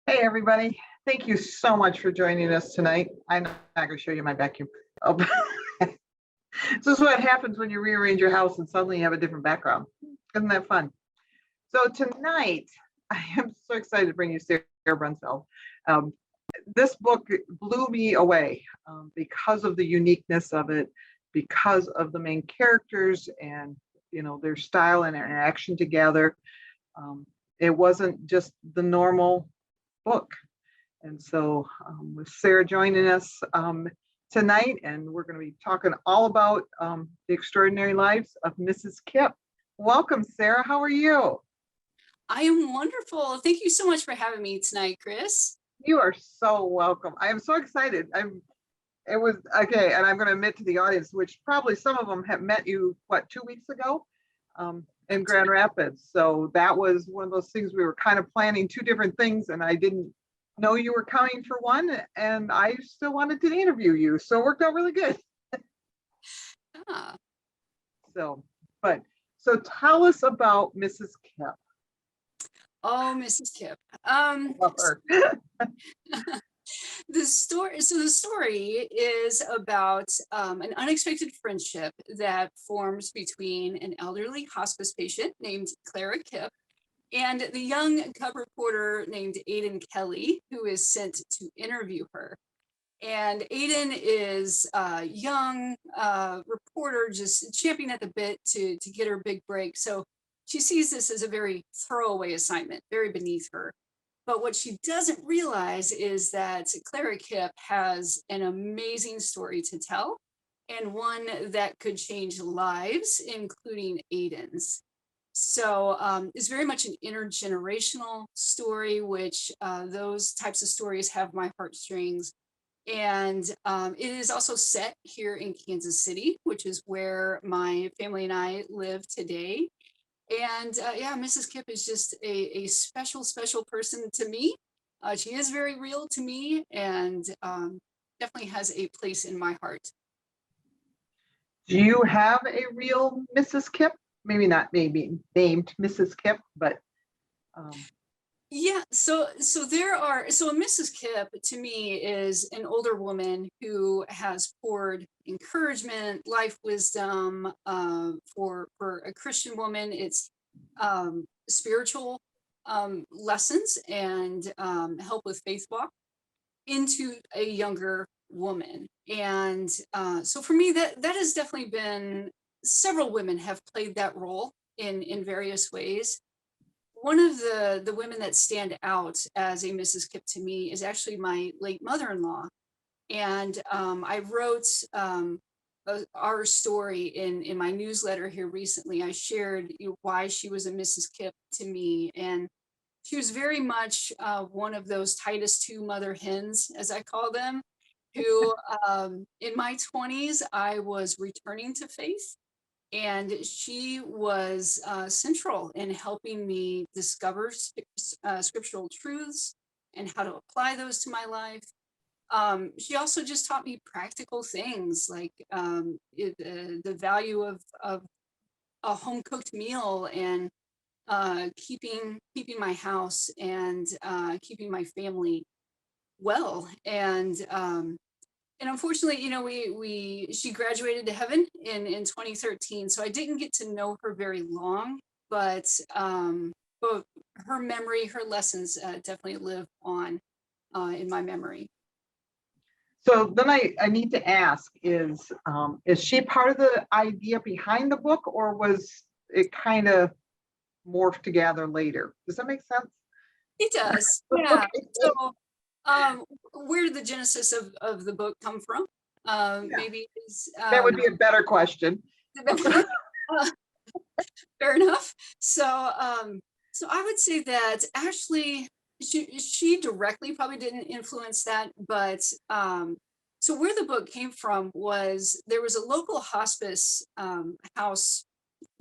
Hey, everybody. Thank you so much for joining us tonight. I'm not going to show you my vacuum. Oh, this is what happens when you rearrange your house and suddenly you have a different background. Isn't that fun? So tonight, I am so excited to bring you Sara Brunsvold. Um, this book blew me away because of the uniqueness of it, because of the main characters and their style and interaction together. Um, it wasn't just the normal book. And so with Sara joining us tonight, and we're going to be talking all about the extraordinary lives of Mrs. Kipp. Welcome, Sara. How are you? I am wonderful. Thank you so much for having me tonight, Chris. You are so welcome. I am so excited. It was okay, and I'm going to admit to the audience, which probably some of them have met you, 2 weeks ago in Grand Rapids. So that was one of those things we were kind of planning two different things, and I didn't know you were coming for one, and I still wanted to interview you. So it worked out really good. Ah. So tell us about Mrs. Kipp. Oh, Mrs. Kipp. Love her. The story is about an unexpected friendship that forms between an elderly hospice patient named Clara Kipp and the young cub reporter named Aiden Kelly, who is sent to interview her. And Aiden is a young reporter just champing at the bit to get her big break. So she sees this as a very throwaway assignment, very beneath her. But what she doesn't realize is that Clara Kipp has an amazing story to tell, and one that could change lives, including Aiden's. So it's very much an intergenerational story, which those types of stories have my heartstrings. And it is also set here in Kansas City, which is where my family and I live today. And yeah, Mrs. Kipp is just a special, special person to me. She is very real to me and definitely has a place in my heart. Do you have a real Mrs. Kipp? Maybe named Mrs. Kipp, but Yeah, so a Mrs. Kipp to me is an older woman who has poured encouragement, life wisdom. For a Christian woman, it's spiritual lessons and help with faith walk into a younger woman. And so for me, that has definitely been, several women have played that role in various ways. One of the women that stand out as a Mrs. Kipp to me is actually my late mother-in-law. And I wrote our story in my newsletter here recently. I shared why she was a Mrs. Kipp to me. And she was very much one of those Titus 2 mother hens, as I call them, who in my 20s, I was returning to faith. And she was central in helping me discover scriptural truths and how to apply those to my life. She also just taught me practical things like the value of a home cooked meal and keeping my house and keeping my family well. And unfortunately, she graduated to heaven in 2013. So I didn't get to know her very long, but her memory, her lessons definitely live on in my memory. so then I need to ask, is she part of the idea behind the book, or was it kind of morphed together later? Does that make sense? It does, yeah. So where did the genesis of the book come from? Yeah. Maybe is That would be a better question. Fair enough. So I would say that actually she directly probably didn't influence that, but so where the book came from was there was a local hospice house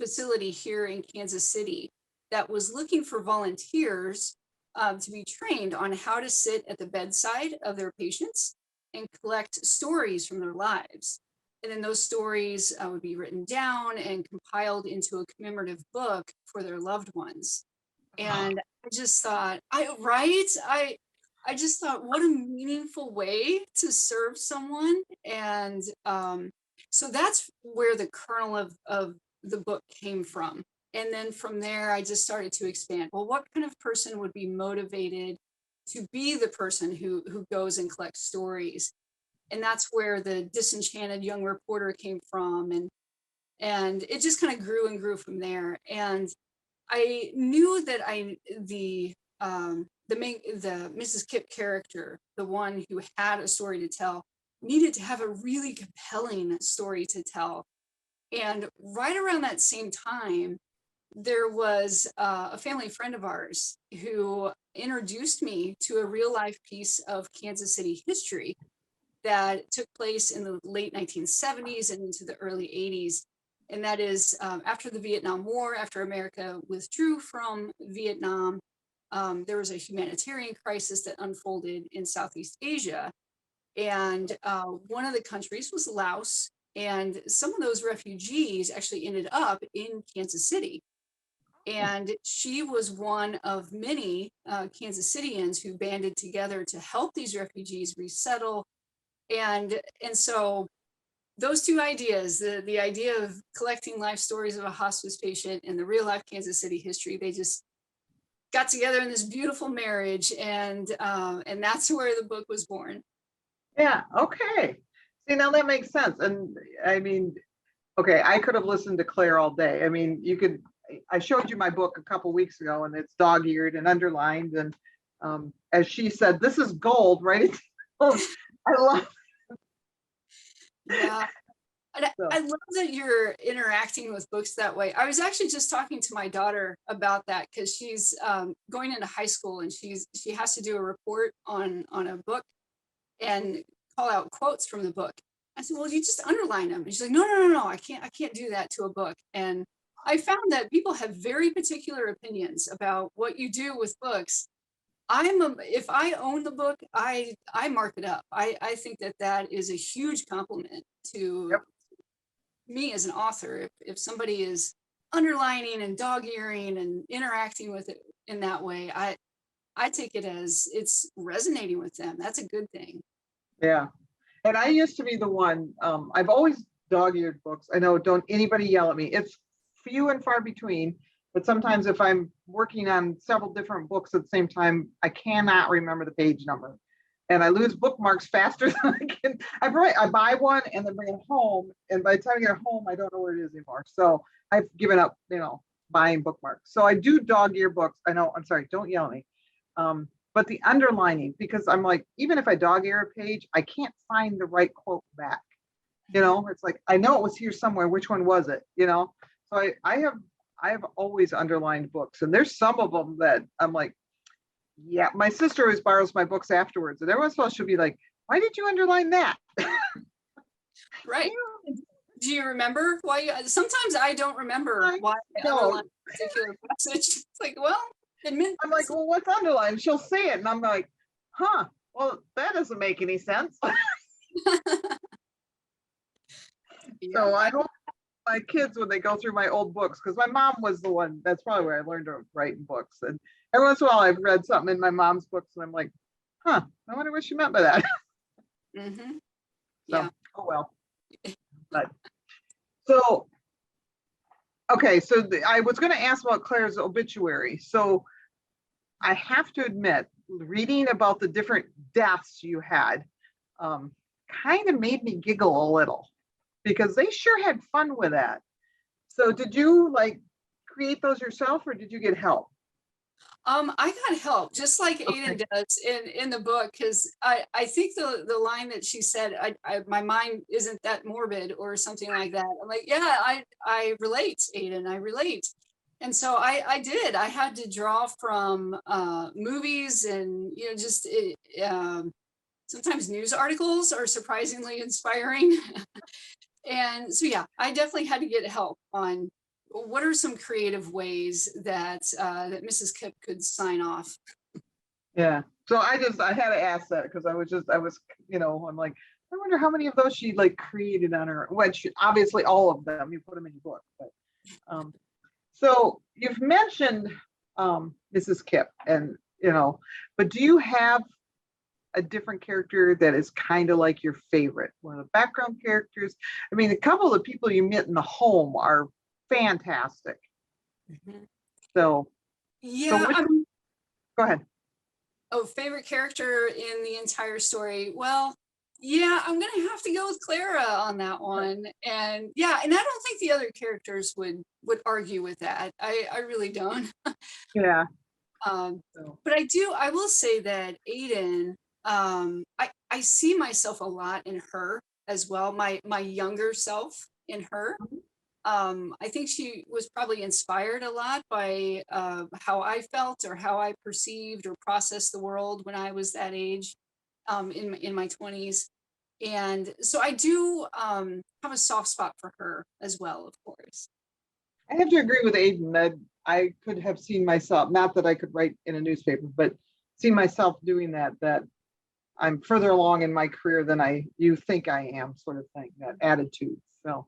facility here in Kansas City that was looking for volunteers to be trained on how to sit at the bedside of their patients and collect stories from their lives. And then those stories would be written down and compiled into a commemorative book for their loved ones. And I just thought, I just thought, what a meaningful way to serve someone. And so that's where the kernel of the book came from. And then from there, I just started to expand. Well, what kind of person would be motivated to be the person who goes and collects stories? And that's where the disenchanted young reporter came from. And it just kind of grew and grew from there. And I knew that the Mrs. Kipp character, the one who had a story to tell, needed to have a really compelling story to tell. And right around that same time, there was a family friend of ours who introduced me to a real life piece of Kansas City history that took place in the late 1970s and into the early 80s. And that is after the Vietnam War, after America withdrew from Vietnam, there was a humanitarian crisis that unfolded in Southeast Asia. And one of the countries was Laos. And some of those refugees actually ended up in Kansas City. And she was one of many Kansas Cityans who banded together to help these refugees resettle. And so those two ideas, the idea of collecting life stories of a hospice patient and the real life Kansas City history, they just got together in this beautiful marriage, and that's where the book was born. Yeah, okay. See, now that makes sense. And I mean, okay, I could have listened to Claire all day. I mean, I showed you my book a couple weeks ago, and it's dog-eared and underlined. And as she said, this is gold, right? I love Yeah. And so. I love that you're interacting with books that way. I was actually just talking to my daughter about that because she's going into high school, and she has to do a report on a book and call out quotes from the book. I said, well, you just underline them. And she's like, no, I can't do that to a book. And I found that people have very particular opinions about what you do with books. If I own the book, I mark it up. I think that is a huge compliment to Yep. me as an author. If somebody is underlining and dog-earing and interacting with it in that way, I take it as it's resonating with them. That's a good thing. Yeah. And I used to be the one, I've always dog-eared books. I know, don't anybody yell at me. It's few and far between, but sometimes if I'm working on several different books at the same time, I cannot remember the page number. And I lose bookmarks faster than I can. I buy one and then bring it home. And by the time I get home, I don't know where it is anymore. So I've given up, buying bookmarks. So I do dog-ear books. I know, I'm sorry, don't yell at me. But the underlining, because I'm like, even if I dog-ear a page, I can't find the right quote back. It's like, I know it was here somewhere. Which one was it? So I have always underlined books, and there's some of them that I'm like, yeah, my sister always borrows my books afterwards, and every once in a while she'll be like, why did you underline that? Right. Do you remember why? Sometimes I don't remember why I underlined a particular passage. It's like, well, I'm like, well, what's underlined? She'll say it, and I'm like, huh, well, that doesn't make any sense. Yeah. So I hope my kids, when they go through my old books, because my mom was the one, that's probably where I learned to write in books. And every once in a while I've read something in my mom's books and I'm like, huh, I wonder what she meant by that. Mm-hmm. So, Yeah. oh well. But so, okay, so I was going to ask about Claire's obituary. So I have to admit, reading about the different deaths you had kind of made me giggle a little, because they sure had fun with that. So did you create those yourself, or did you get help? I got help, just like Okay. Aiden does in the book, because I think the line that she said, my mind isn't that morbid or something like that. I'm like, yeah, I relate, Aiden, I relate. And so I did. I had to draw from movies and just sometimes news articles are surprisingly inspiring. And so yeah, I definitely had to get help on what are some creative ways that that Mrs. Kipp could sign off. Yeah. So I had to ask that because I was, I'm like, I wonder how many of those she created on her, which obviously all of them, you put them in your book. But so you've mentioned Mrs. Kipp, and but do you have a different character that is kind of like your favorite? One of the background characters. I mean, a couple of the people you meet in the home are fantastic. Mhm. So, so Yeah. which one? Go ahead. Oh, favorite character in the entire story. Well, yeah, I'm gonna have to go with Clara on that one. And yeah, and I don't think the other characters would argue with that. I really don't. Yeah. Um, So, but I will say that Aiden, I see myself a lot in her as well, my younger self in her. I think she was probably inspired a lot by how I felt or how I perceived or processed the world when I was that age, in my 20s. And so I do have a soft spot for her as well, of course. I have to agree with Aiden that I could have seen myself, not that I could write in a newspaper, but see myself doing that, that I'm further along in my career than you think I am, sort of thing, that attitude. So,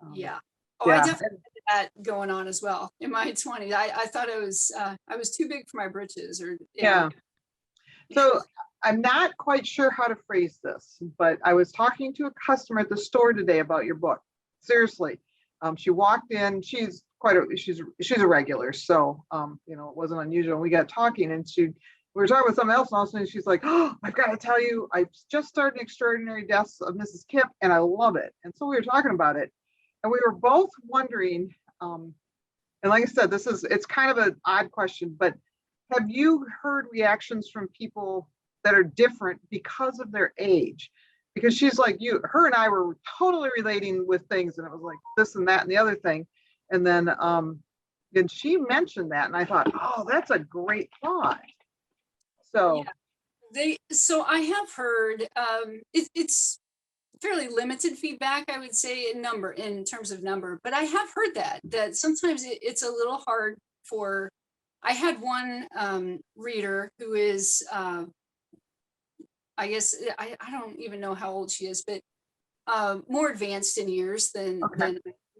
um, Yeah. Oh, I yeah, definitely had that going on as well in my 20s. I thought I was too big for my britches, or yeah. yeah. So I'm not quite sure how to phrase this, but I was talking to a customer at the store today about your book. Seriously, she walked in. She's a regular, so it wasn't unusual. We got talking, and we were talking about something else, and all of a sudden she's like, "Oh, I've got to tell you, I just started Extraordinary Deaths of Mrs. Kip, and I love it." And so we were talking about it, and we were both wondering. And like I said, it's kind of an odd question, but have you heard reactions from people that are different because of their age? Because she's like her and I were totally relating with things, and it was like this and that and the other thing. And then she mentioned that, and I thought, oh, that's a great thought. So Yeah. So I have heard it's fairly limited feedback, I would say, in terms of number, but I have heard that sometimes it's a little hard for. I had one reader who is I guess I don't even know how old she is, but more advanced in years okay, than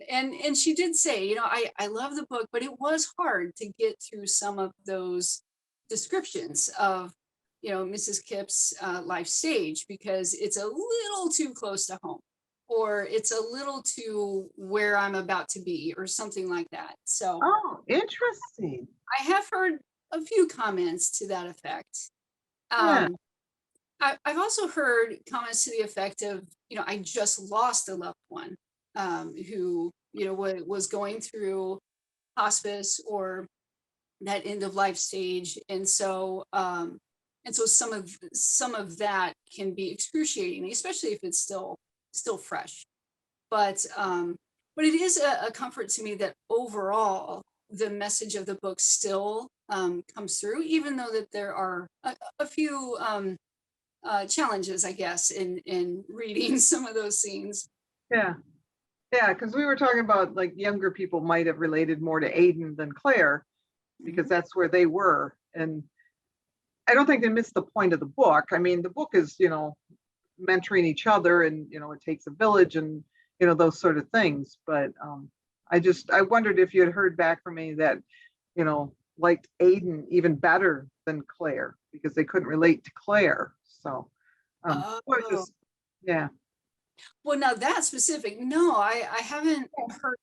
and she did say, I love the book, but it was hard to get through some of those descriptions of Mrs. Kip's life stage, because it's a little too close to home, or it's a little too where I'm about to be, or something like that. So oh, interesting. I have heard a few comments to that effect. Yeah, um, I've also heard comments to the effect of, I just lost a loved one, who, was going through hospice or that end of life stage. And so some of that can be excruciating, especially if it's still fresh. But it is a comfort to me that overall the message of the book still comes through, even though that there are a few challenges, I guess, in reading some of those scenes. yeah, yeah. Because we were talking about like younger people might have related more to Aiden than Claire because Mhm. that's where they were. And I don't think they missed the point of the book. I mean, the book is, mentoring each other and, it takes a village and, those sort of things. But I wondered if you had heard back from me that, liked Aiden even better than Claire because they couldn't relate to Claire. So, I Oh, just, yeah. well, now that specific, no, I haven't heard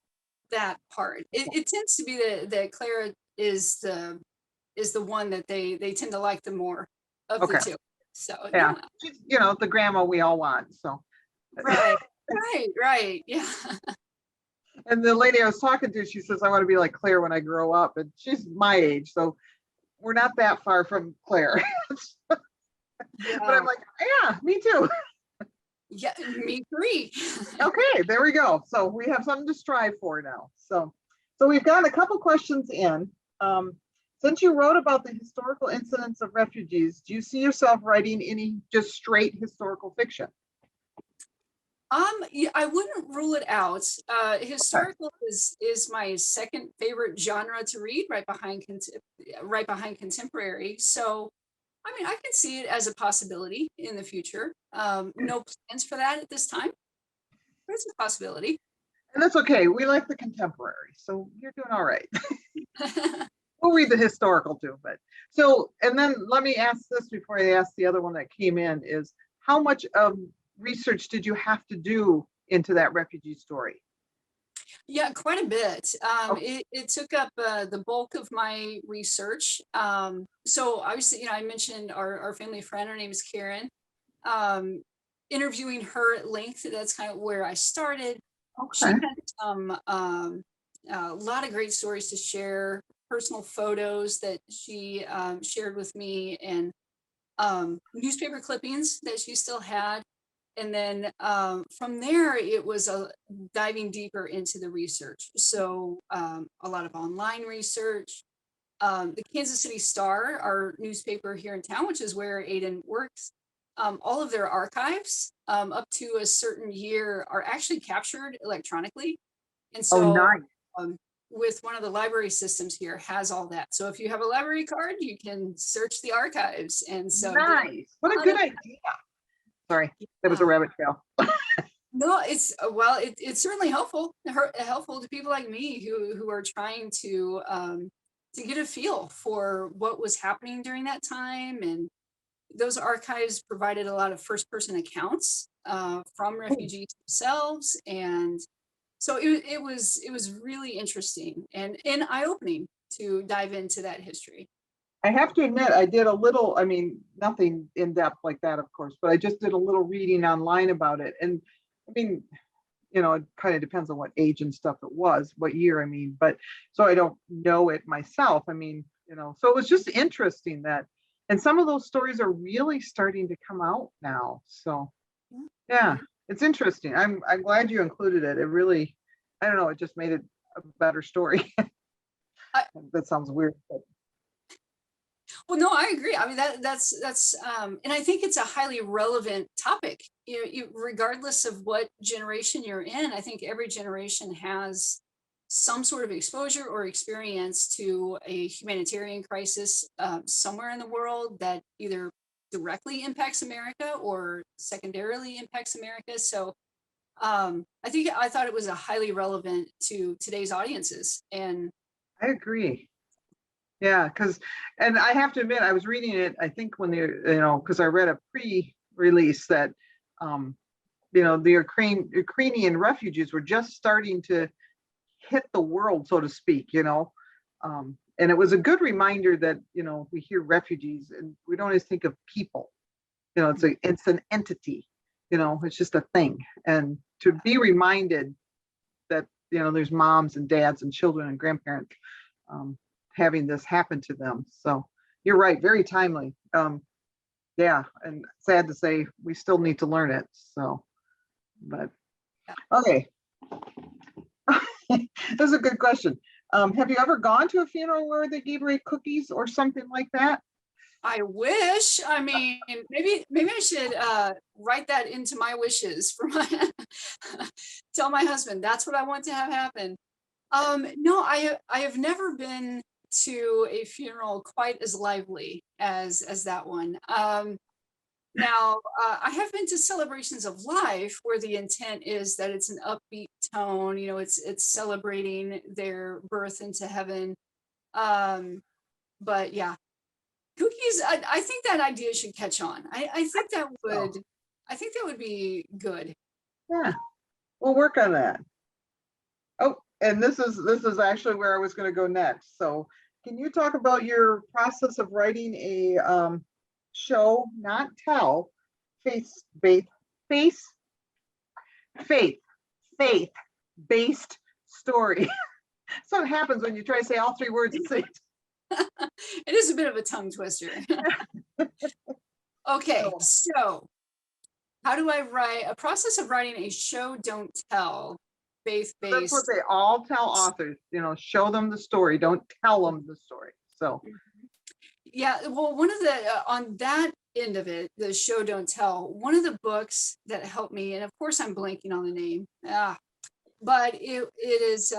that part. It tends to be that Clara is the one that they tend to like the more of the Okay. two. So Yeah. yeah, She's, the grandma we all want. So, right, right, yeah. and the lady I was talking to, she says, I want to be like Claire when I grow up. And she's my age. So we're not that far from Claire. But I'm Yeah, like, yeah, me too. yeah, me three. Okay, there we go. So we have something to strive for now. So we've got a couple questions in. Since you wrote about the historical incidents of refugees, do you see yourself writing any just straight historical fiction? Yeah, I wouldn't rule it out. Okay. Historical is my second favorite genre to read, right behind contemporary. So, I mean, I can see it as a possibility in the future. No plans for that at this time, but it's a possibility. And that's okay. We like the contemporary. So you're doing all right. We'll read the historical too. But So, and then let me ask this before I ask the other one that came in is how much of research did you have to do into that refugee story? Yeah, quite a bit. Oh, It took up the bulk of my research. So obviously, I mentioned our family friend. Her name is Karen. Um, Interviewing her at length, that's kind of where I started. She okay. had some a lot of great stories to share, personal photos that she shared with me, and newspaper clippings that she still had. And then from there, it was diving deeper into the research. So a lot of online research. The Kansas City Star, our newspaper here in town, which is where Aiden works, all of their archives up to a certain year are actually captured electronically. And Oh, so nice. um, with one of the library systems here has all that. So if you have a library card, you can search the archives. And so did Nice. What a a lot good of idea. Sorry, that was a uh, rabbit trail. no, it's well, it's certainly helpful to people like me who are trying to get a feel for what was happening during that time. And those archives provided a lot of first person accounts from Oh, refugees themselves. And so it was really interesting and eye opening to dive into that history. I have to admit, I did a little, I mean, nothing in depth like that, of course, but I just did a little reading online about it. And I mean, it kind of depends on what age and stuff it was, what year, I mean, but so I don't know it myself. I mean, so it was just interesting that, and some of those stories are really starting to come out now. So yeah, it's interesting. I'm glad you included it. It really, I don't know, it just made it a better story. I, That sounds weird, but well, no, I agree. I mean, and I think it's a highly relevant topic. Regardless of what generation you're in, I think every generation has some sort of exposure or experience to a humanitarian crisis somewhere in the world that either directly impacts America or secondarily impacts America. So I thought it was a highly relevant to today's audiences. And I agree. Yeah, and I have to admit, I was reading it, I think when because I read a pre-release that, um, the Ukrainian refugees were just starting to hit the world, so to speak. And it was a good reminder that, we hear refugees and we don't always think of people, it's an entity, it's just a thing. And to be reminded that, there's moms and dads and children and grandparents, um, having this happen to them. So you're right, very timely. Yeah, and sad to say we still need to learn it. So, but okay, that's a good question. Have you ever gone to a funeral where they gave away cookies or something like that? I wish. I mean, maybe I should write that into my wishes for my tell my husband that's what I want to have happen. No, I have never been to a funeral quite as lively as that one. Now, I have been to celebrations of life where the intent is that it's an upbeat tone. It's celebrating their birth into heaven. Um, but yeah, cookies. I think that idea should catch on. So, I think that would be good. yeah, we'll work on that. Oh, and this is actually where I was going to go next. So, can you talk about your process of writing a show, not tell, face based face faith faith based story? So it happens when you try to say all three words at the same It is a bit of a tongue twister. Okay, time. so how do I write a process of writing a show don't tell That's what faith-based? they all tell authors, show them the story, don't tell them the story. So, Yeah, well, one of the on that end of it, the show don't tell, one of the books that helped me, and of course I'm blanking on the name, but it is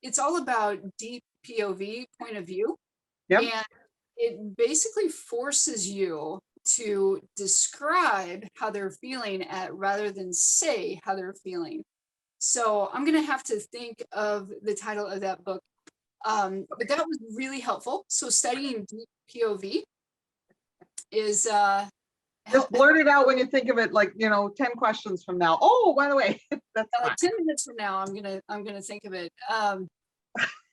it's all about deep POV, point of view, yep. and it basically forces you to describe how they're feeling at rather than say how they're feeling. So I'm gonna have to think of the title of that book But that was really helpful. So studying deep POV is Just blurt it out when you think of it, like, 10 questions from now. Oh, by the way, that's fine. 10 minutes from now, I'm gonna think of it.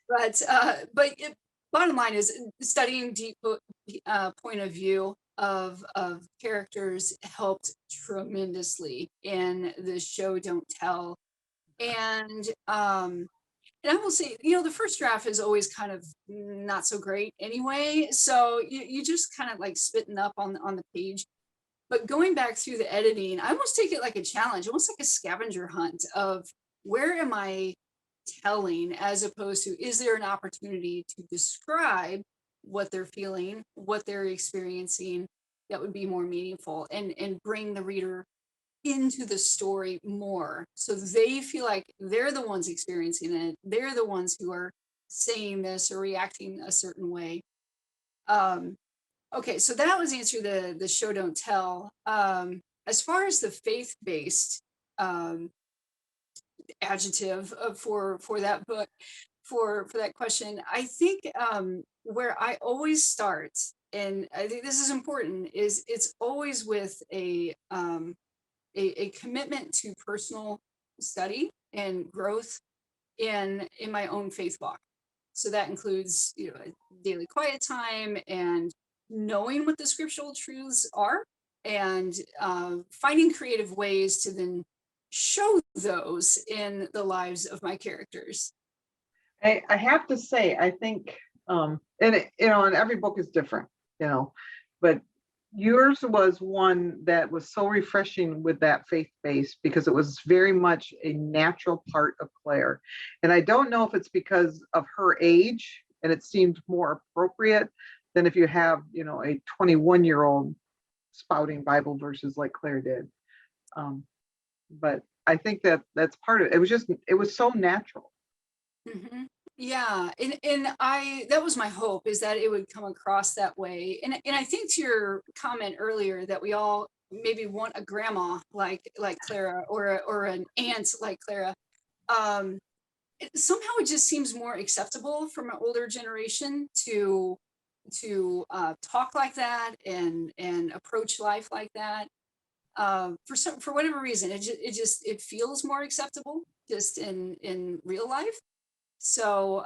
But bottom line is studying deep point of view of characters helped tremendously in the show Don't Tell. And I will say, the first draft is always kind of not so great anyway. So you just kind of like spitting up on the page. But going back through the editing, I almost take it like a challenge, almost like a scavenger hunt of where am I telling, as opposed to, is there an opportunity to describe what they're feeling, what they're experiencing, that would be more meaningful and bring the reader into the story more so they feel like they're the ones experiencing it, they're the ones who are saying this or reacting a certain way. Okay, so that was the answer to the show Don't Tell. As far as the faith-based adjective for that book, for that question, I think where I always start, and I think this is important, is it's always with a commitment to personal study and growth in my own faith walk. So that includes, a daily quiet time and knowing what the scriptural truths are, and finding creative ways to then show those in the lives of my characters. I have to say, I think, and every book is different, but yours was one that was so refreshing with that faith base because it was very much a natural part of Claire. And I don't know if it's because of her age and it seemed more appropriate than if you have, a 21-year-old spouting Bible verses like Claire did. But I think that's part of it. It was so natural. Mm-hmm. Yeah, and that was my hope, is that it would come across that way. And I think to your comment earlier that we all maybe want a grandma like Clara, or an aunt like Clara. Somehow it just seems more acceptable from an older generation to talk like that and approach life like that. For whatever reason, it feels more acceptable just in real life. So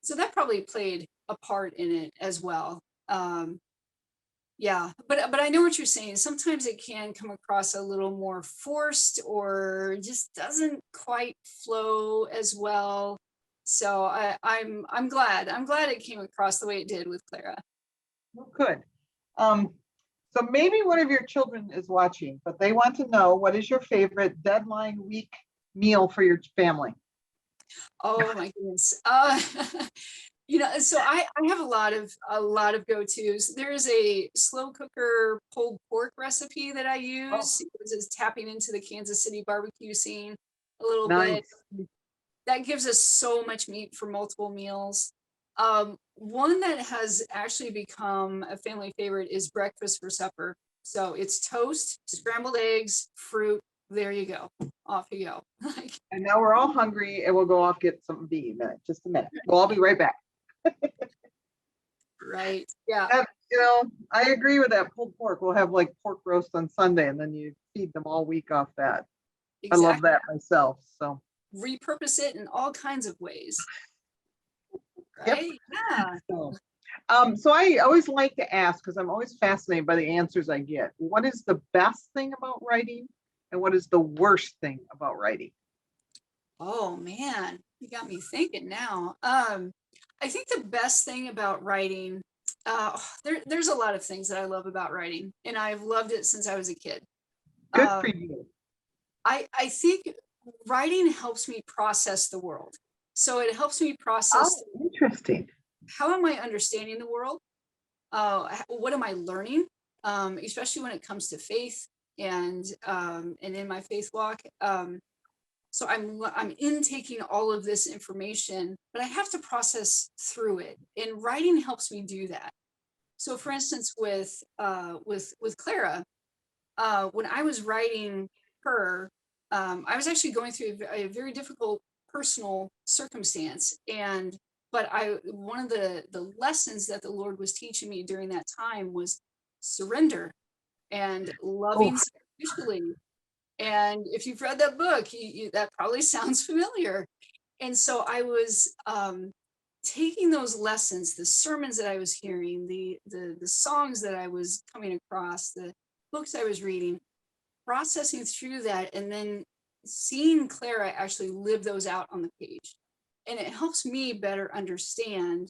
so that probably played a part in it as well. Yeah, but I know what you're saying. Sometimes it can come across a little more forced or just doesn't quite flow as well. So I'm glad it came across the way it did with Clara. Well, good. So maybe one of your children is watching, but they want to know, what is your favorite deadline week meal for your family? Oh my goodness. So I have a lot of go-tos. There is a slow cooker pulled pork recipe that I Oh, use. This is tapping into the Kansas City barbecue scene a little bit. nice. That gives us so much meat for multiple meals. One that has actually become a family favorite is breakfast for supper. So it's toast, scrambled eggs, fruit. There you go. Off you go. And now we're all hungry and we'll go off get something to eat. Just a minute. Well, I'll be right back. Right. Yeah. And, I agree with that pulled pork. We'll have like pork roast on Sunday and then you feed them all week off that. Exactly. I love that myself. So Repurpose it in all kinds of ways. yep. Right? Yeah. So I always like to ask, because I'm always fascinated by the answers I get. What is the best thing about writing and what is the worst thing about writing? Oh man, you got me thinking now. I think the best thing about writing, there's a lot of things that I love about writing, and I've loved it since I was a kid. Good for Um, you. I think writing helps me process the world. So it helps me process, Oh, interesting. how am I understanding the world? What am I learning? Especially when it comes to faith and in my faith walk. So I'm intaking all of this information, but I have to process through it, and writing helps me do that. So, for instance, with Clara, when I was writing her, I was actually going through a very difficult personal circumstance, and but one of the lessons that the Lord was teaching me during that time was surrender and Oh, loving sacrificially. And if you've read that book, that probably sounds familiar. And so I was taking those lessons, the sermons that I was hearing, the songs that I was coming across, the books I was reading, processing through that, and then seeing Clara actually live those out on the page. And it helps me better understand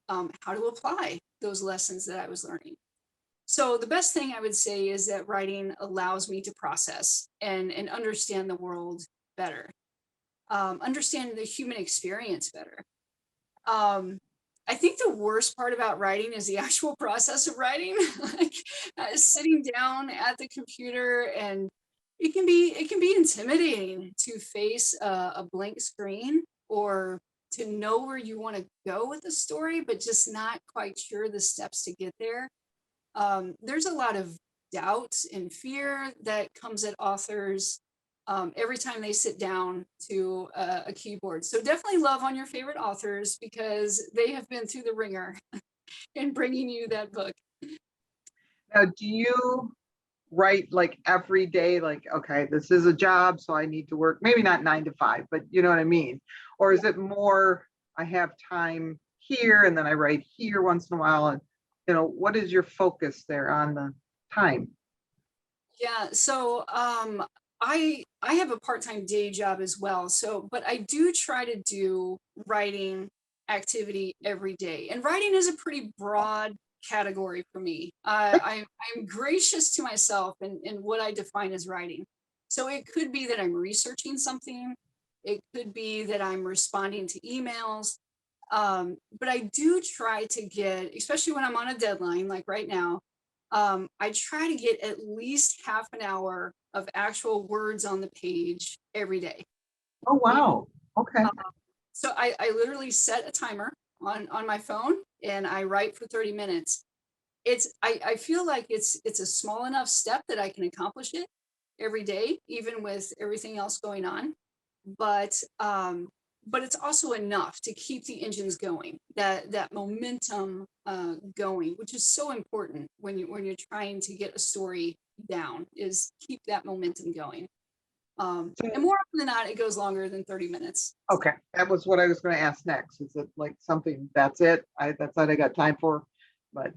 how to apply those lessons that I was learning. So the best thing I would say is that writing allows me to process and understand the world better, understand the human experience better. I think the worst part about writing is the actual process of writing, like sitting down at the computer, and it can be intimidating to face a blank screen, or to know where you want to go with the story, but just not quite sure the steps to get there. There's a lot of doubt and fear that comes at authors every time they sit down to a keyboard. So definitely love on your favorite authors, because they have been through the ringer in bringing you that book. now do you write like every day? Like, okay, this is a job, so I need to work, maybe not 9 to 5, but you know what I mean? Or is it more, I have time here and then I write here once in a while? And, what is your focus there on the time? Yeah, so I have a part-time day job as well. So, but I do try to do writing activity every day. And writing is a pretty broad category for me. I'm gracious to myself in what I define as writing. So it could be that I'm researching something. It could be that I'm responding to emails. But I do try to get, especially when I'm on a deadline, like right now, I try to get at least half an hour of actual words on the page every day. Oh, wow. Okay. Um, so I literally set a timer on my phone, and I write for 30 minutes. I feel like it's a small enough step that I can accomplish it every day, even with everything else going on. But but it's also enough to keep the engines going, that momentum going, which is so important when you're trying to get a story down, is keep that momentum going. And more often than not, it goes longer than 30 minutes. Okay, that was what I was going to ask next. Is it like something that's it? That's all I got time for, but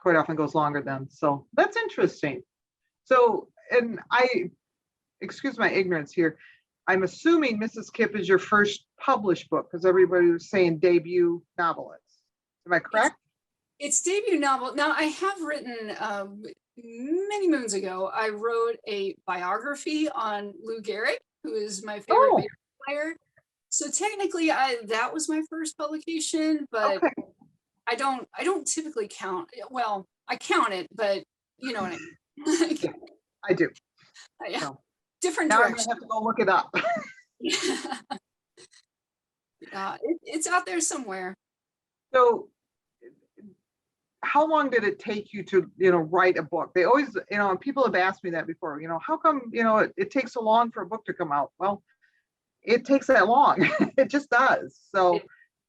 quite often goes longer than. So that's interesting. So, and excuse my ignorance here. I'm assuming Mrs. Kipp is your first published book, because everybody was saying debut novelist. Am I correct? It's debut novel. Now, I have written many moons ago, I wrote a biography on Lou Gehrig, who is my favorite Oh, baseball player. So technically, that was my first publication, but okay. I don't typically count. Well, I count it, but you know what I mean. Like, Yeah, I do. yeah, So different now I'm direction. gonna have to go look it up. Yeah, it's out there somewhere. So how long did it take you to, write a book? They always, and people have asked me that before, how come, it takes so long for a book to come out? Well, it takes that long. It just does. So It,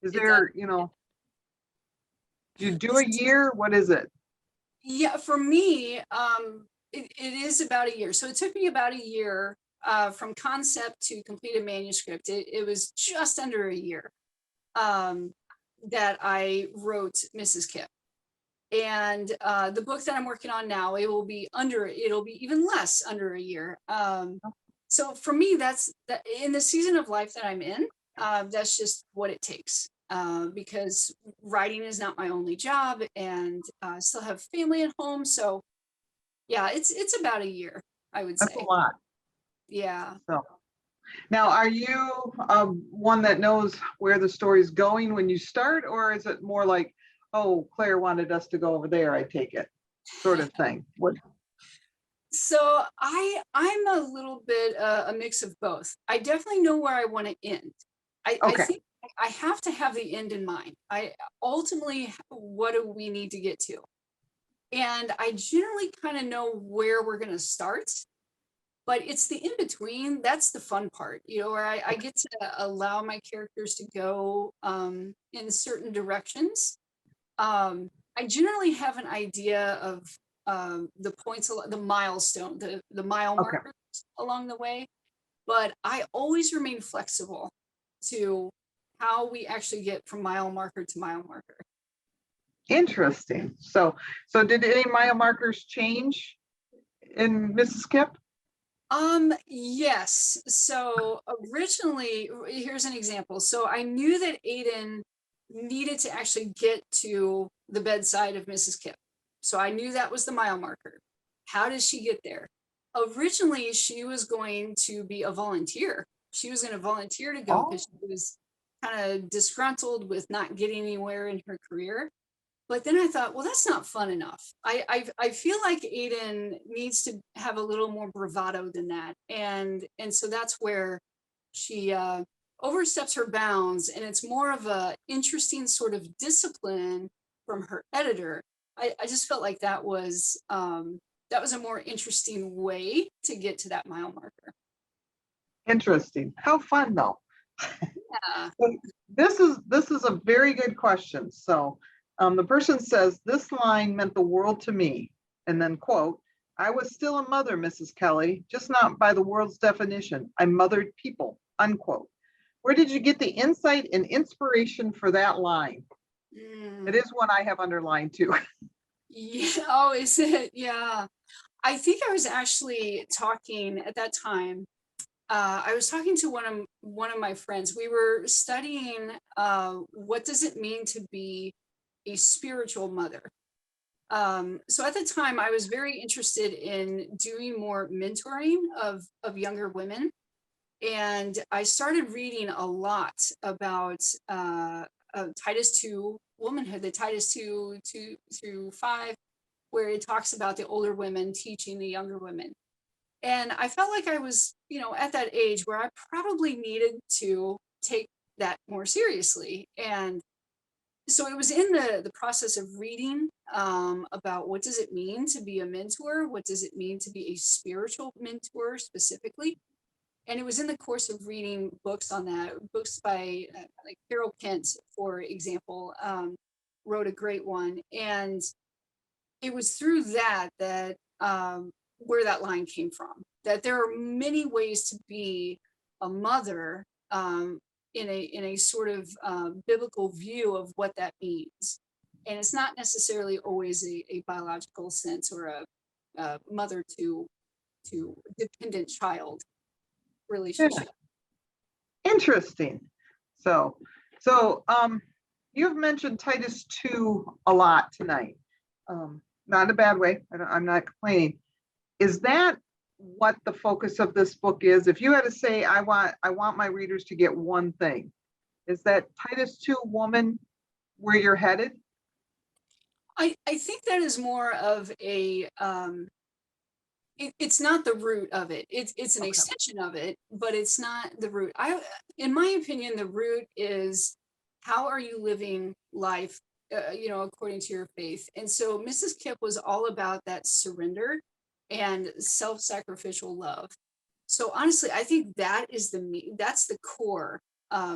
is it does. there, do you do a year? What is it? Yeah, for me, it is about a year. So it took me about a year from concept to completed manuscript. It was just under a year um, that I wrote Mrs. Kipp. And the book that I'm working on now, it'll be even less under a year. So for me, that's that in the season of life that I'm in, that's just what it takes. Because writing is not my only job, and I still have family at home. So yeah, it's about a year, I would That's a say. lot. Yeah. So now, are you one that knows where the story's going when you start, or is it more like, oh, Claire wanted us to go over there, I take it, sort of thing? What? So I'm a little bit a mix of both. I definitely know where I want to end. I Okay. think I have to have the end in mind. I ultimately, what do we need to get to? And I generally kind of know where we're going to start. but it's the in between that's the fun part, where I get to allow my characters to go in certain directions. I generally have an idea of the points, the milestone, the mile Okay, markers along the way, but I always remain flexible to how we actually get from mile marker to mile marker. interesting. So did any mile markers change in Mrs. Kip? Yes. So originally, here's an example. So I knew that Aiden needed to actually get to the bedside of Mrs. Kip. So I knew that was the mile marker. How does she get there? Originally, she was going to be a volunteer. She was going to volunteer to go because Oh, she was kind of disgruntled with not getting anywhere in her career. But then I thought, well, that's not fun enough. I feel like Aiden needs to have a little more bravado than that, and so that's where she oversteps her bounds, and it's more of a interesting sort of discipline from her editor. I just felt like that was a more interesting way to get to that mile marker. interesting. How fun though. Yeah. So this is a very good question. So the person says this line meant the world to me, and then quote, I was still a mother, Mrs. Kelly, just not by the world's definition. I mothered people, unquote. Where did you get the insight and inspiration for that line? It Mm. is one I have underlined too. Yeah. Oh, is it? Yeah. I think I was actually talking at that time. I was talking to one of my friends. We were studying what does it mean to be a spiritual mother. So at the time, I was very interested in doing more mentoring of younger women, and I started reading a lot about Titus 2 womanhood, the Titus 2 through 5, where it talks about the older women teaching the younger women. And I felt like I was, at that age where I probably needed to take that more seriously. And so it was in the process of reading about what does it mean to be a mentor? What does it mean to be a spiritual mentor specifically? And it was in the course of reading books on that, books by like Carol Kent, for example, wrote a great one. And it was through that where that line came from, that there are many ways to be a mother, in a sort of biblical view of what that means, and it's not necessarily always a biological sense or a mother to dependent child Yeah, relationship. interesting. So, so you've mentioned Titus 2 a lot tonight. Not in a bad way. I'm not complaining. Is that what the focus of this book is? If you had to say, I want my readers to get one thing, is that Titus 2 woman where you're headed? I think that is more of a it's not the root of it. It's an Okay. extension of it, but it's not the root. In my opinion, the root is how are you living life, according to your faith. And so Mrs. Kip was all about that surrender and self-sacrificial love. So honestly, I think that's the core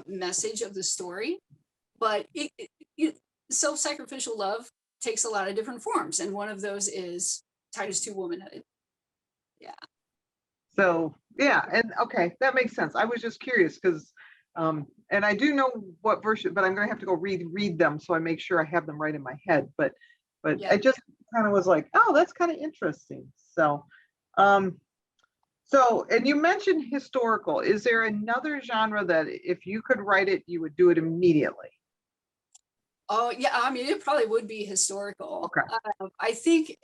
message of the story. But self-sacrificial love takes a lot of different forms, and one of those is Titus 2 womanhood. Yeah. So yeah, and okay, that makes sense. I was just curious because and I do know what version, but I'm gonna have to go read them so I make sure I have them right in my head. But Yeah. I just kind of was like, oh, that's kind of interesting. Um, so and you mentioned historical. Is there another genre that if you could write it, you would do it immediately? Oh, yeah. I mean, it probably would be historical. Okay. I think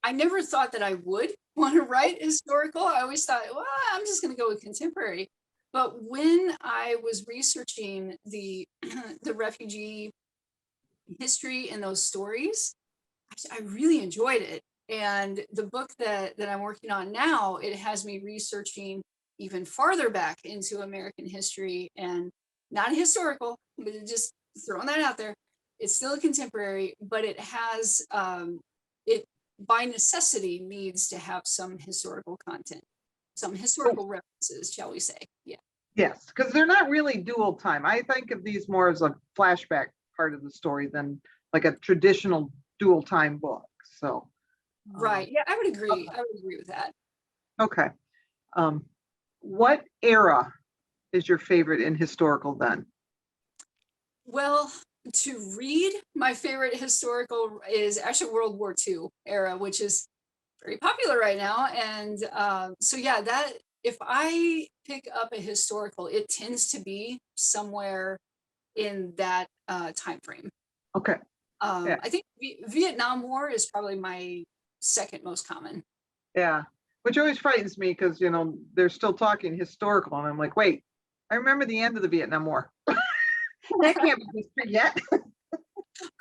I never thought that I would want to write historical. I always thought, well, I'm just going to go with contemporary. But when I was researching the the refugee history and those stories, I really enjoyed it. And the book that I'm working on now, it has me researching even farther back into American history, and not historical, but just throwing that out there. It's still a contemporary, but it has it by necessity needs to have some historical content. some historical references, shall we say. Yeah. Yes, because they're not really dual time. I think of these more as a flashback part of the story than like a traditional dual time book. So, Right. Yeah, I would agree. okay. I would agree with that. Okay. Um, what era is your favorite in historical then? Well, to read, my favorite historical is actually World War II era, which is very popular right now. And so, yeah, that if I pick up a historical, it tends to be somewhere in that time frame. Okay. Yeah. I think Vietnam War is probably my second most common. Yeah. Which always frightens me because, they're still talking historical. And I'm like, wait, I remember the end of the Vietnam War. That can't be history yet.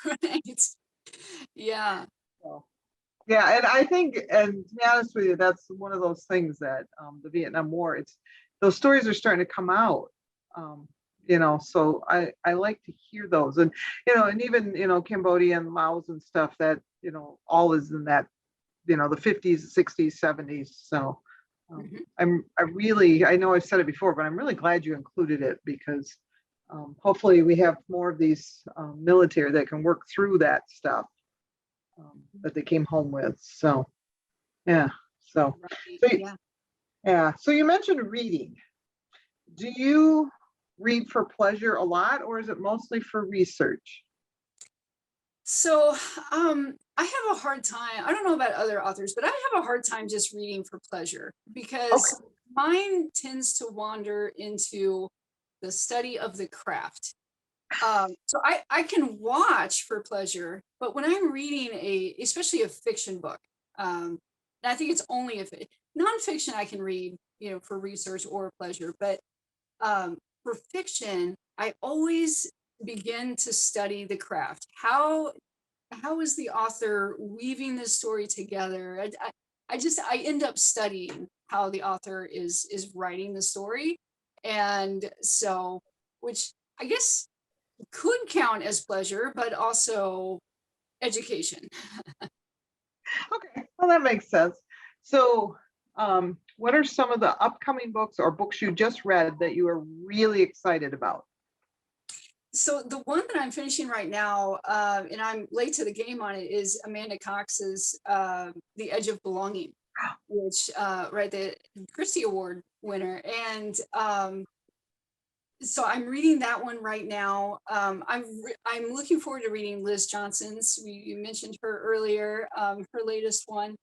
Right. Yeah. So, yeah. And I think, and to be honest with you, that's one of those things that the Vietnam War, those stories are starting to come out. Um, so I like to hear those. And even, Cambodia and Laos and stuff that, all is in that, the 50s, 60s, 70s. So Mhm. I know I've said it before, but I'm really glad you included it because hopefully we have more of these military that can work through that stuff that they came home with. So, yeah. So, Right. so Yeah. yeah. So you mentioned reading. Do you read for pleasure a lot, or is it mostly for research? So I have a hard time. I don't know about other authors, but I have a hard time just reading for pleasure Okay. because mine tends to wander into the study of the craft. So I can watch for pleasure, but when I'm reading especially a fiction book, and I think it's only if nonfiction I can read, for research or pleasure, but for fiction, I always begin to study the craft. How is the author weaving this story together? I end up studying how the author is writing the story, and so which I guess could count as pleasure, but also education. Okay. Well, that makes sense. So, what are some of the upcoming books or books you just read that you are really excited about? So the one that I'm finishing right now, and I'm late to the game on it, is Amanda Cox's "The Edge of Belonging," which right, the Christie Award winner, and so I'm reading that one right now. I'm looking forward to reading Liz Johnson's. You mentioned her earlier, her latest one.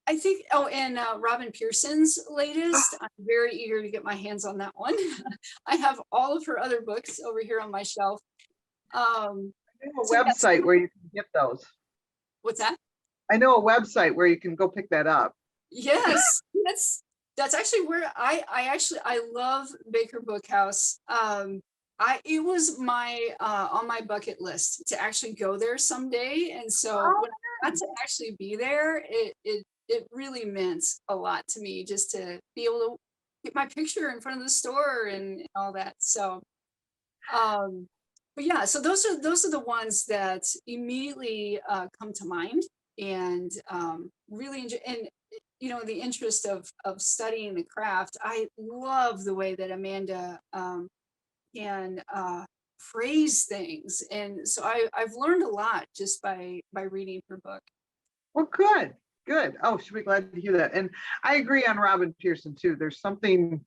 I think, oh, and Robin Pearson's latest. I'm very eager to get my hands on that one. I have all of her other books over here on my shelf. I know a So yes, website where you can get those. what's that? I know a website where you can go pick that up. Yes, that's actually where I love Baker Bookhouse. It was my on my bucket list to actually go there someday, and so Oh, when I got to actually be there, it really meant a lot to me just to be able to get my picture in front of the store and all that. So, um, but yeah, so those are the ones that immediately come to mind, and really enjoy. And in the interest of studying the craft, I love the way that Amanda can phrase things, and so I've learned a lot just by reading her book. well, good, good. Oh, she'll be glad to hear that. And I agree on Robin Pearson too. There's something,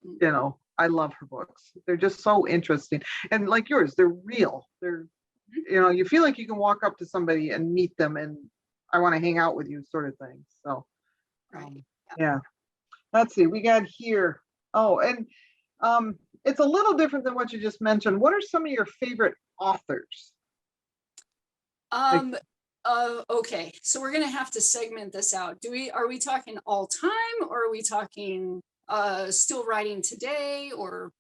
Mm. I love her books. They're just so interesting. And like yours, they're real. You feel like you can walk up to somebody and meet them and I want to hang out with you sort of thing. So, Right. yeah. Let's see, we got here. Oh, and it's a little different than what you just mentioned. What are some of your favorite authors? Like, Um. Okay. So we're gonna have to segment this out. Are we talking all time, or are we talking still writing today, or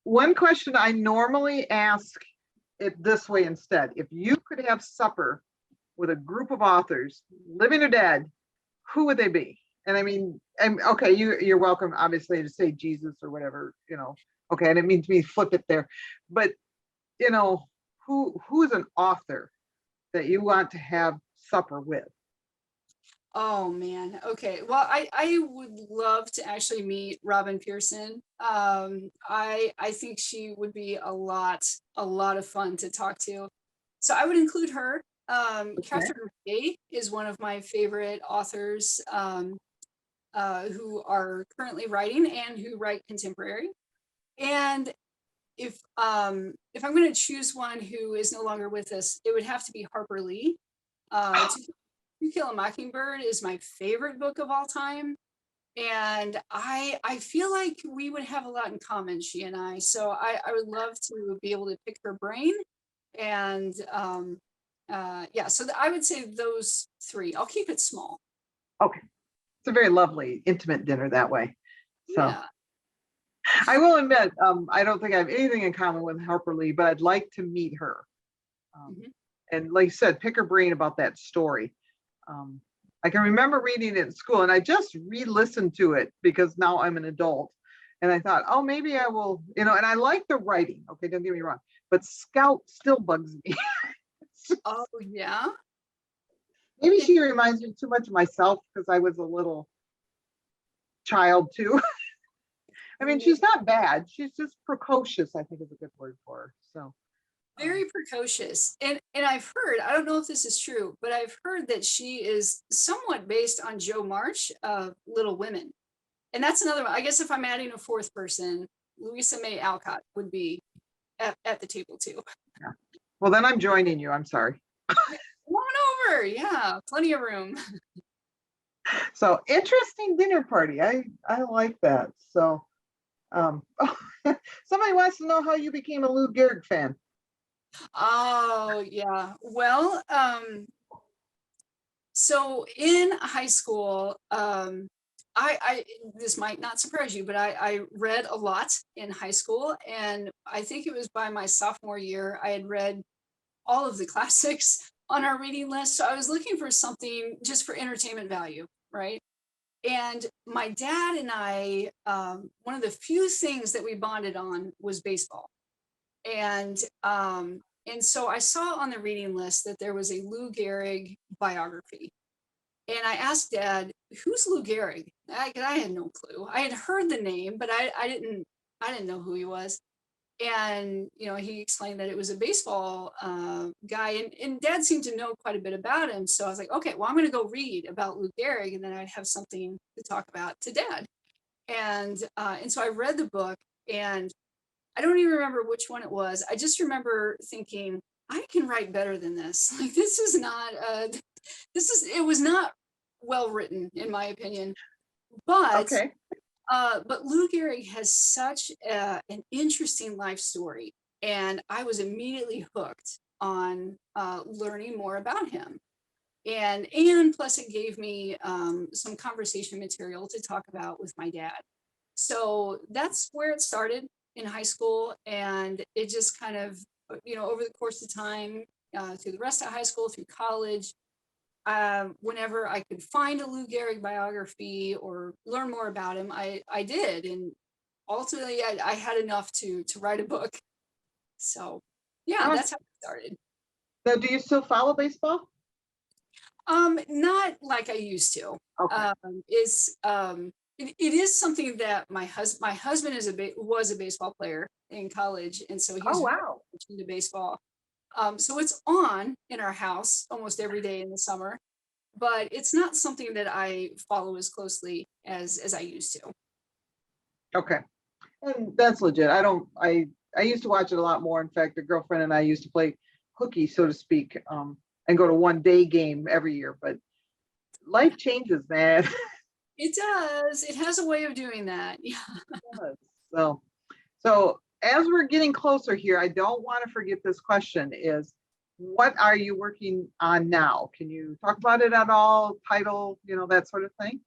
one question I normally ask it this way instead. If you could have supper with a group of authors, living or dead, who would they be? And I mean, and okay, you're welcome, obviously, to say Jesus or whatever, Okay, I didn't mean to be flippant there, but you know, who is an author that you want to have supper with? Oh man. Okay. Well, I would love to actually meet Robin Pearson. I think she would be a lot of fun to talk to. So I would include her. Okay. Catherine Ray is one of my favorite authors who are currently writing and who write contemporary. And if I'm going to choose one who is no longer with us, it would have to be Harper Lee. To Kill a Mockingbird is my favorite book of all time. And I feel like we would have a lot in common, she and I. So I would love to be able to pick her brain. And yeah, so I would say those three. I'll keep it small. Okay. It's a very lovely, intimate dinner that way. So Yeah. I will admit, I don't think I have anything in common with Harper Lee, but I'd like to meet her. Um, Mhm. and like you said, pick her brain about that story. Um, I can remember reading it in school, and I just re-listened to it because now I'm an adult. And I thought, oh, maybe I will, and I like the writing. Okay, don't get me wrong, but Scout still bugs me. Oh, yeah. Maybe she reminds me too much of myself because I was a little child too. I mean, she's not bad. She's just precocious, I think is a good word for her. So, Very precocious. And I've heard, I don't know if this is true, but I've heard that she is somewhat based on Joe March of Little Women. And that's another one. I guess if I'm adding a fourth person, Louisa May Alcott would be at the table too. yeah. Well, then I'm joining you. I'm sorry. Come on over. Yeah, plenty of room. So interesting dinner party. I like that. So, oh, somebody wants to know how you became a Lou Gehrig fan. Oh, yeah. Well, so in high school, I this might not surprise you, but I read a lot in high school, and I think it was by my sophomore year I had read all of the classics on our reading list. So I was looking for something just for entertainment value, right? And my dad and I, one of the few things that we bonded on was baseball. And and so I saw on the reading list that there was a Lou Gehrig biography. And I asked Dad, "Who's Lou Gehrig?" I had no clue. I had heard the name, but I didn't know who he was. And he explained that it was a baseball guy, and Dad seemed to know quite a bit about him. So I was like, okay, well, I'm going to go read about Lou Gehrig, and then I'd have something to talk about to Dad. And so I read the book, and I don't even remember which one it was. I just remember thinking, I can write better than this. Like this is not it was not well written in my opinion. But Okay. but Lou Gehrig has such an interesting life story, and I was immediately hooked on learning more about him. And plus, it gave me some conversation material to talk about with my dad. So that's where it started in high school, and it just kind of over the course of time through the rest of high school, through college, whenever I could find a Lou Gehrig biography or learn more about him, I did, and ultimately I had enough to write a book. So yeah, Awesome. that's how it started. So, do you still follow baseball? Not like I used to. Okay. Is it is something that my husband was a baseball player in college, and so Oh, he's very wow. much into baseball. So it's on in our house almost every day in the summer, but it's not something that I follow as closely as I used to. Okay. And that's legit. I used to watch it a lot more. In fact, a girlfriend and I used to play hooky, so to speak, and go to one day game every year. But life changes, man. It does. It has a way of doing that. Yeah. so, so as we're getting closer here, I don't want to forget this question is what are you working on now? Can you talk about it at all? Title, that sort of thing?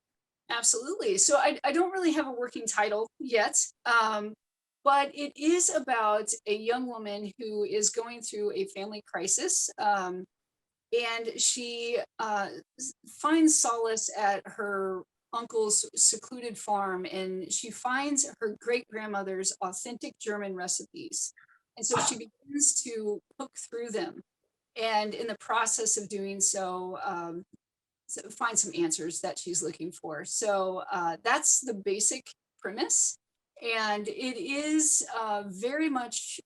Absolutely. So I don't really have a working title yet, but it is about a young woman who is going through a family crisis. And she finds solace at her uncle's secluded farm, and she finds her great grandmother's authentic German recipes. And so she begins to cook through them. And in the process of doing so, find some answers that she's looking for. So that's the basic premise. And it is very much,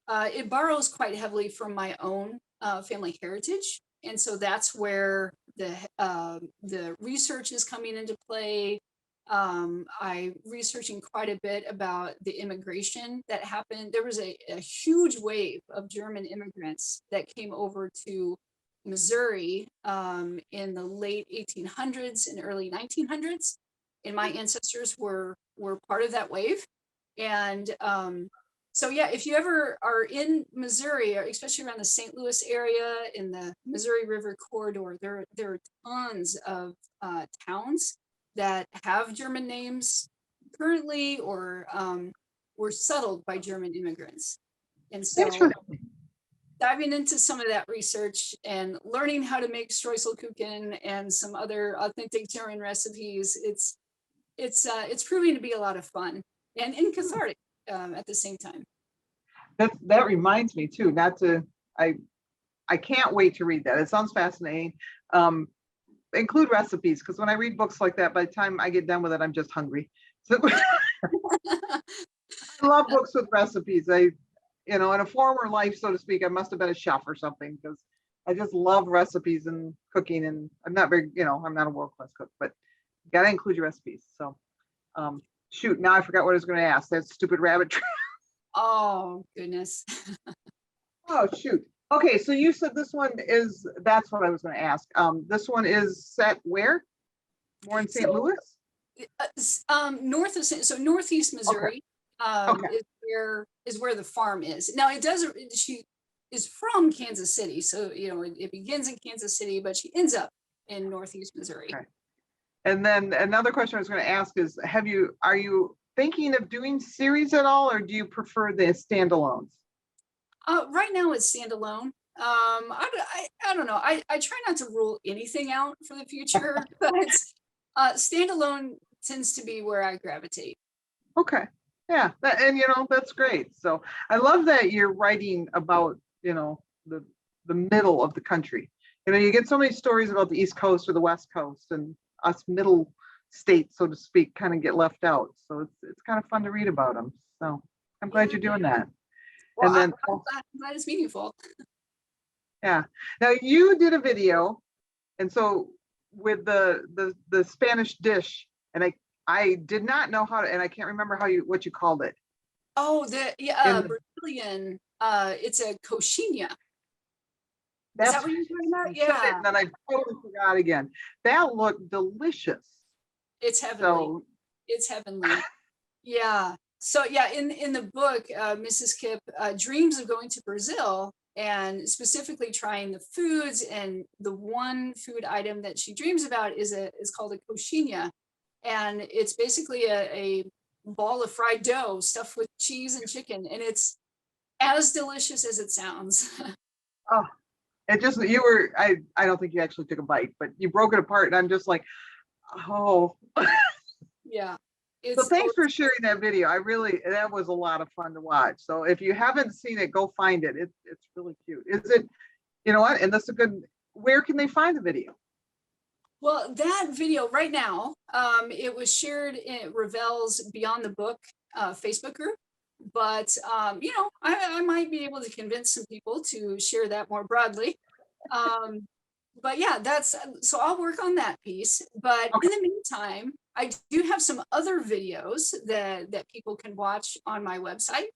it borrows quite heavily from my own family heritage. And so that's where the research is coming into play. I'm researching quite a bit about the immigration that happened. There was a huge wave of German immigrants that came over to Missouri in the late 1800s and early 1900s. And my ancestors were part of that wave. And so yeah, if you ever are in Missouri, or especially around the St. Louis area in the Missouri River corridor, there are tons of towns that have German names currently, or were settled by German immigrants. And so Interesting. diving into some of that research and learning how to make Streuselkuchen and some other authentic German recipes, it's proving to be a lot of fun and cathartic at the same time. That reminds me too, not to, I can't wait to read that. It sounds fascinating. Include recipes, because when I read books like that, by the time I get done with it, I'm just hungry. So I love books with recipes. In a former life, so to speak, I must have been a chef or something, because I just love recipes and cooking. And I'm not very, I'm not a world-class cook, but you gotta include your recipes. So shoot, now I forgot what I was going to ask. That stupid rabbit trail. Oh, goodness. Oh, shoot. Okay, so you said this one is, that's what I was going to ask. This one is set where? More in St. Louis? North of, so Northeast Missouri Okay. is where the farm is. Now she is from Kansas City. So, it begins in Kansas City, but she ends up in Northeast Missouri. Okay. And then another question I was going to ask is, are you thinking of doing series at all, or do you prefer the standalones? Right now it's standalone. I don't know. I try not to rule anything out for the future, but standalone tends to be where I gravitate. Okay. Yeah. And that's great. So I love that you're writing about, the middle of the country. You get so many stories about the East Coast or the West Coast, and us middle states, so to speak, kind of get left out. So it's kind of fun to read about them. So I'm glad you're doing that. Well, And then I'm glad it's meaningful. yeah. Now you did a video, and so with the Spanish dish, and I did not know how to, and I can't remember what you called it. Oh, Brazilian. It's a coxinha. Is that what you're talking about? Yeah. And then I totally forgot again. That looked delicious. It's heavenly. So, it's heavenly. Yeah. So yeah, in the book, Mrs. Kipp dreams of going to Brazil and specifically trying the foods. And the one food item that she dreams about is called a coxinha, and it's basically a ball of fried dough stuffed with cheese and chicken, and it's as delicious as it sounds. oh, I don't think you actually took a bite, but you broke it apart, and I'm just like, oh. Yeah. So thanks for sharing that video. That was a lot of fun to watch. So if you haven't seen it, go find it. It's really cute. Is it, what? And that's where can they find the video? Well, that video right now, it was shared in Ravel's Beyond the Book Facebook group, but I might be able to convince some people to share that more broadly. But yeah, so I'll work on that piece. But okay. In the meantime, I do have some other videos that people can watch on my website,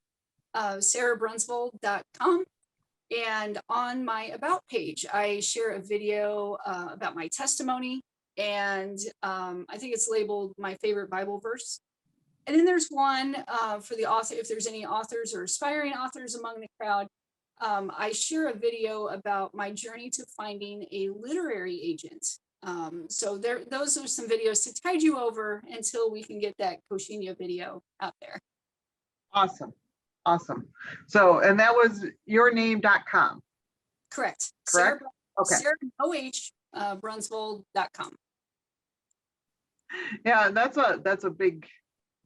sarabrunsvold.com. And on my About page, I share a video about my testimony. And I think it's labeled My Favorite Bible Verse. And then there's one for the author, if there's any authors or aspiring authors among the crowd. I share a video about my journey to finding a literary agent. So those are some videos to tide you over until we can get that coxinha video out there. Awesome. So, and that was yourname.com. Correct. Correct. Okay. Sarah, Brunsvold.com. Yeah, that's a big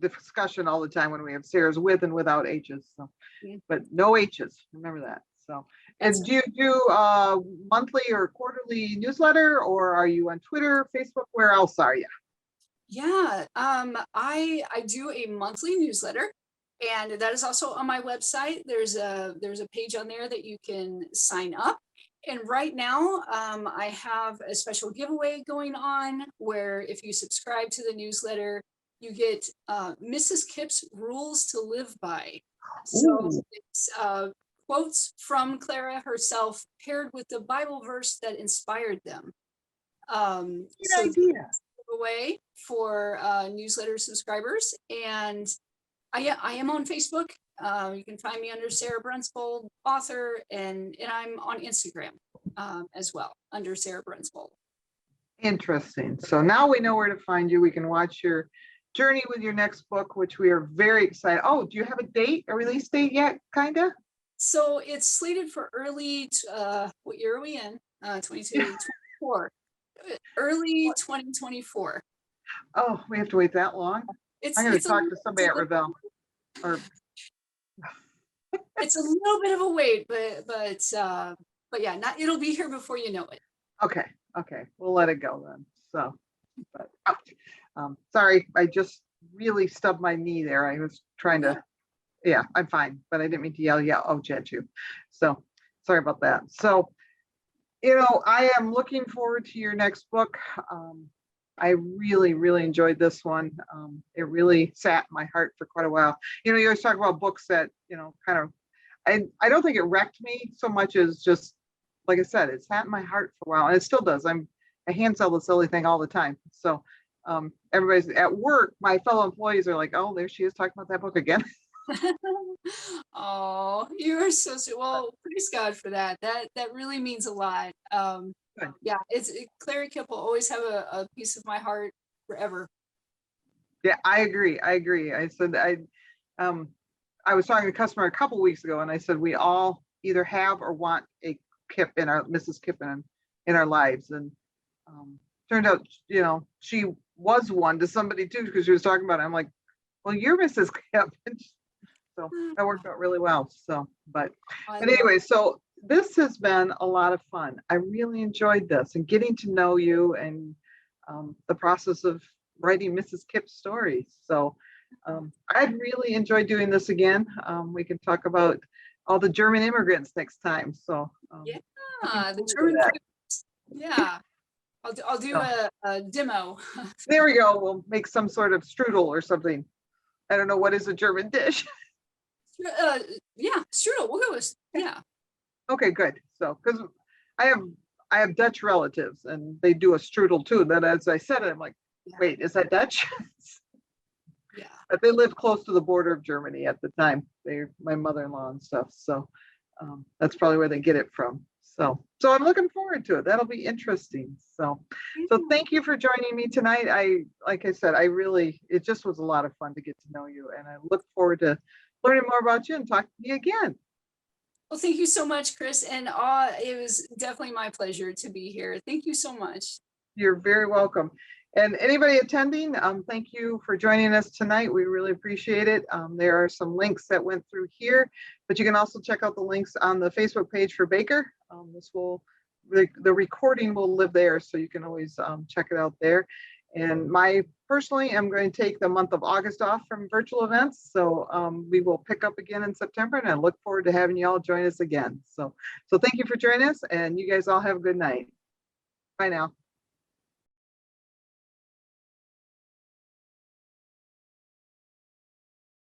discussion all the time when we have Sarah's with and without H's. So, but no H's. Remember that. So, That's and do you do monthly or quarterly newsletter, or are you on Twitter, Facebook? Where else are you? Yeah, I do a monthly newsletter, and that is also on my website. There's a page on there that you can sign up. And right now, I have a special giveaway going on where if you subscribe to the newsletter, you get Mrs. Kipp's Rules to Live By. So Ooh, it's quotes from Clara herself paired with the Bible verse that inspired them. So good idea. away for newsletter subscribers. And I am on Facebook. You can find me under Sara Brunsvold, author, and I'm on Instagram as well under Sara Brunsvold. Interesting. So now we know where to find you. We can watch your journey with your next book, which we are very excited. Oh, do you have a date, a release date yet? Kind of? So it's slated for early, what year are we in? 22, 24. Early 2024. Oh, we have to wait that long? It's I'm going it's to a, talk to somebody at it's a, Revell. Or it's a little bit of a wait, but yeah, not it'll be here before you know it. okay, we'll let it go then. So, but sorry, I just really stubbed my knee there. I was trying to, yeah, I'm fine, but I didn't mean to yell oh at you. So sorry about that. So, I am looking forward to your next book. I really, really enjoyed this one. It really sat in my heart for quite a while. You always talk about books that, kind of, I don't think it wrecked me so much as just, like I said, it sat in my heart for a while, and it still does. I hand sell the silly thing all the time. So everybody's at work, my fellow employees are like, oh, there she is talking about that book again. Oh, you are so sweet. Well, praise God for that. That really means a lot. Good. Yeah, Clara Kipp will always have a piece of my heart forever. Yeah, I agree. I said I was talking to a customer a couple weeks ago, and I said we all either have or want a Kipp in our Mrs. Kipp in our lives, and turned out she was one to somebody too, because she was talking about it. I'm like, well, you're Mrs. Kipp. So that worked out really well. So, but anyway, so this has been a lot of fun. I really enjoyed this and getting to know you and the process of writing Mrs. Kipp's stories. So I'd really enjoy doing this again. We can talk about all the German immigrants next time. So yeah, the German. Yeah, I'll do so, a demo. there we go. We'll make some sort of strudel or something. I don't know what is a German dish. Yeah, strudel. We'll go with yeah. Okay, good. So because I have Dutch relatives and they do a strudel too. Then as I said it, I'm like, wait, is that Dutch? Yeah. But they lived close to the border of Germany at the time. My mother-in-law and stuff. So that's probably where they get it from. So I'm looking forward to it. That'll be interesting. So thank you for joining me tonight. Like I said, it just was a lot of fun to get to know you, and I look forward to learning more about you and talking to you again. Well, thank you so much, Chris. And it was definitely my pleasure to be here. Thank you so much. You're very welcome. And anybody attending, thank you for joining us tonight. We really appreciate it. There are some links that went through here, but you can also check out the links on the Facebook page for Baker. The recording will live there, so you can always check it out there. And personally, I'm going to take the month of August off from virtual events. So we will pick up again in September, and I look forward to having you all join us again. So thank you for joining us, and you guys all have a good night. Bye now.